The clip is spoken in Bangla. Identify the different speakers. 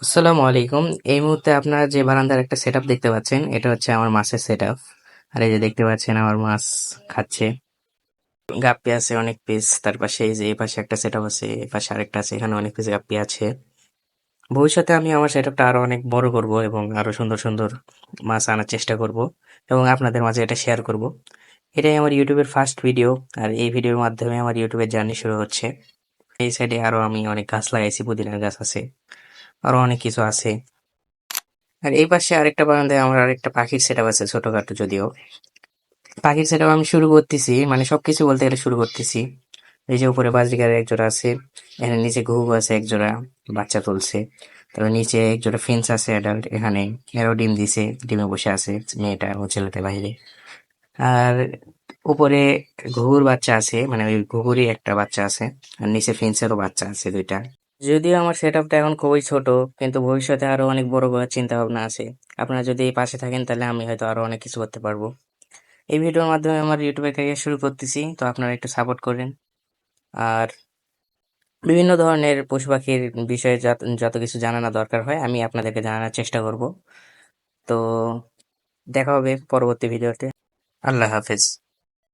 Speaker 1: আসসালামু আলাইকুম। এই মুহূর্তে আপনারা যে বারান্দার একটা সেটআপ দেখতে পাচ্ছেন, এটা হচ্ছে আমার মাছের সেটআপ। আর এই যে দেখতে পাচ্ছেন আমার মাছ খাচ্ছে। গাপ্পি আছে অনেক পিস। তার পাশে এই যে এই পাশে একটা সেটআপ আছে, এই পাশে আরেকটা আছে, এখানে অনেক পিস গাপ্পি আছে। ভবিষ্যতে আমি আমার সেটআপটা আরো অনেক বড় করব এবং আরো সুন্দর সুন্দর মাছ আনার চেষ্টা করব এবং আপনাদের মাঝে এটা শেয়ার করব। এটাই আমার ইউটিউবের ফার্স্ট ভিডিও। আর এই ভিডিওর মাধ্যমে আমার ইউটিউবের জার্নি শুরু হচ্ছে। এই সাইডে আরো আমি অনেক গাছ লাগাইছি, পুদিনার গাছ আছে, আরো অনেক কিছু আছে। আর এই পাশে আরেকটা বারান্দায় আমার আরেকটা পাখির সেটআপ আছে, ছোটখাটো যদিও। পাখির সেটআপ আমি শুরু করতেছি, মানে সবকিছু বলতে গেলে শুরু করতেছি। এই যে উপরে বাজরিকার এক জোড়া আছে, এখানে নিচে ঘুঘু আছে এক জোড়া, বাচ্চা তুলছে। তারপর নিচে এক জোড়া ফেন্স আছে অ্যাডাল্ট, এখানে এরও ডিম দিছে, ডিমে বসে আছে মেয়েটা ও ছেলেটা বাইরে। আর উপরে ঘুঘুর বাচ্চা আছে, মানে ওই ঘুঘুরই একটা বাচ্চা আছে। আর নিচে ফেন্সেরও বাচ্চা আছে দুইটা। যদিও আমার সেটআপটা এখন খুবই ছোট, কিন্তু ভবিষ্যতে আরো অনেক বড় করার চিন্তা ভাবনা আছে। আপনারা যদি এই পাশে থাকেন তাহলে আমি হয়তো আরো অনেক কিছু করতে পারবো। এই ভিডিওর মাধ্যমে আমার ইউটিউবের ক্যারিয়ার শুরু করতেছি, তো আপনারা একটু সাপোর্ট করেন। আর বিভিন্ন ধরনের পশু পাখির বিষয়ে যত যত কিছু জানানো দরকার হয় আমি আপনাদেরকে জানানোর চেষ্টা করব। তো দেখা হবে পরবর্তী ভিডিওতে। আল্লাহ হাফেজ।